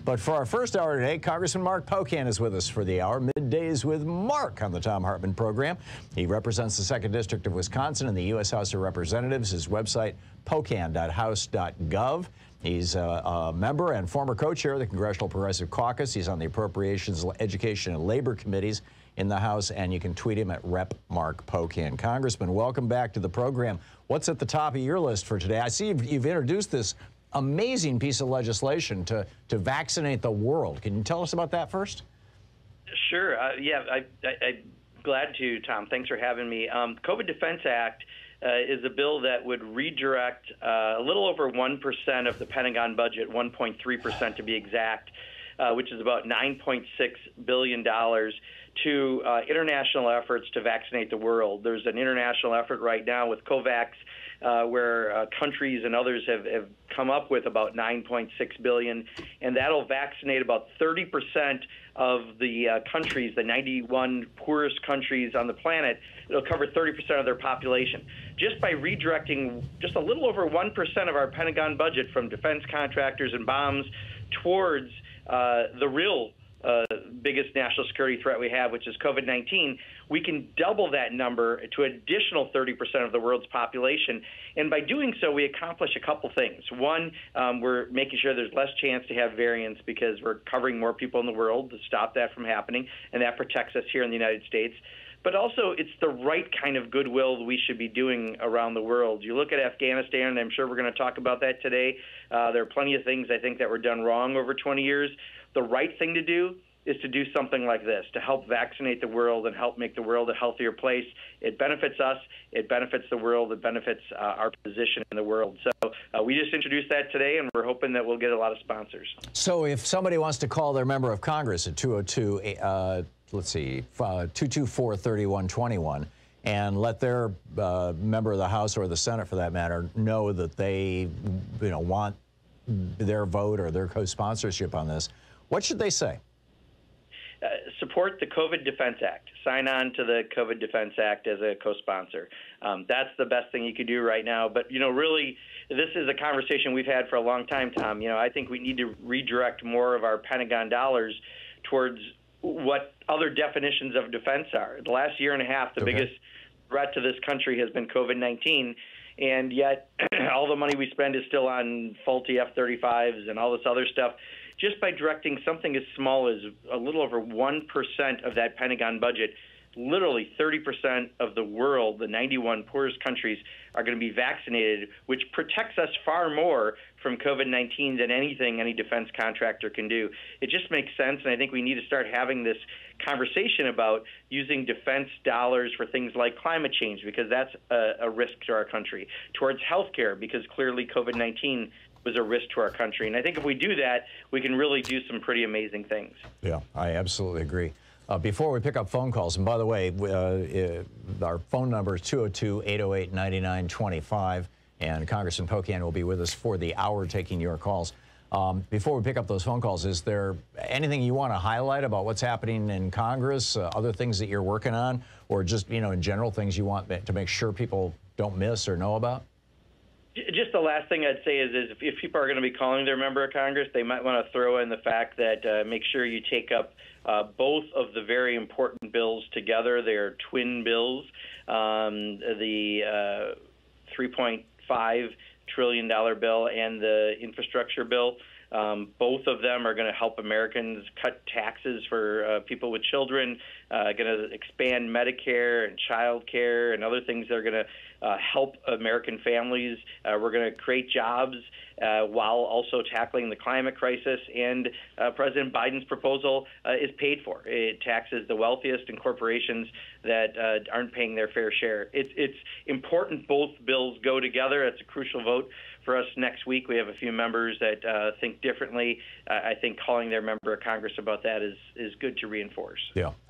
But for our first hour today, Congressman Mark Pocan is with us for the hour. Middays with Mark on the Thom Hartmann Program. He represents the 2nd District of Wisconsin in the U.S. House of Representatives. His website, pocan.house.gov. He's a member and former co-chair of the Congressional Progressive Caucus. He's on the Appropriations, Education, and Labor Committees in the House, and you can tweet him at Rep. Mark Pocan. Congressman, welcome back to the program. What's at the top of your list for today? I see you've introduced this amazing piece of legislation to vaccinate the world. Can you tell us about that first? Sure. Yeah, I'm glad to, Tom. Thanks for having me. COVID Defense Act is a bill that would redirect a little over 1% of the Pentagon budget, 1.3% to be exact, which is about $9.6 billion, to international efforts to vaccinate the world. There's an international effort right now with COVAX where countries and others have come up with about $9.6 billion, and that'll vaccinate about 30% of the countries, the 91 poorest countries on the planet. It'll cover 30% of their population. Just by redirecting just a little over 1% of our Pentagon budget from defense contractors and bombs towards the real biggest national security threat we have, which is COVID-19, we can double that number to an additional 30% of the world's population. And by doing so, we accomplish a couple things. One, we're making sure there's less chance to have variants because we're covering more people in the world to stop that from happening, and that protects us here in the United States. But also, it's the right kind of goodwill that we should be doing around the world. You look at Afghanistan, and I'm sure we're going to talk about that today. There are plenty of things I think that were done wrong over 20 years. The right thing to do is to do something like this, to help vaccinate the world and help make the world a healthier place. It benefits us, it benefits the world, it benefits our position in the world. So we just introduced that today, and we're hoping that we'll get a lot of sponsors. So if somebody wants to call their member of Congress at 224-3121 and let their member of the House or the Senate, for that matter, know that they want their vote or their co-sponsorship on this, what should they say? Support the COVID Defense Act. Sign on to the COVID Defense Act as a co-sponsor. That's the best thing you could do right now. But, really, this is a conversation we've had for a long time, Tom. I think we need to redirect more of our Pentagon dollars towards what other definitions of defense are. The last year and a half, the biggest threat to this country has been COVID-19. And yet all the money we spend is still on faulty F-35s and all this other stuff. Just by directing something as small as a little over 1% of that Pentagon budget, literally 30% of the world, the 91 poorest countries, are going to be vaccinated, which protects us far more from COVID-19 than anything any defense contractor can do. It just makes sense, and I think we need to start having this conversation about using defense dollars for things like climate change, because that's a risk to our country, towards health care, because clearly COVID-19 was a risk to our country. And I think if we do that, we can really do some pretty amazing things. Yeah, I absolutely agree. Before we pick up phone calls, and by the way, our phone number is 202-808-9925, and Congressman Pocan will be with us for the hour taking your calls. Before we pick up those phone calls, is there anything you want to highlight about what's happening in Congress, other things that you're working on, or just, in general, things you want to make sure people don't miss or know about? Just the last thing I'd say is if people are going to be calling their member of Congress, they might want to throw in the fact that make sure you take up both of the very important bills together. They're twin bills. The $3.5 trillion bill and the infrastructure bill. Both of them are going to help Americans cut taxes for people with children, going to expand Medicare and child care and other things that are going to help American families. We're going to create jobs while also tackling the climate crisis. And President Biden's proposal is paid for. It taxes the wealthiest and corporations that aren't paying their fair share. It's important both bills go together. It's a crucial vote for us next week. We have a few members that think differently. I think calling their member of Congress about that is good to reinforce. Yeah.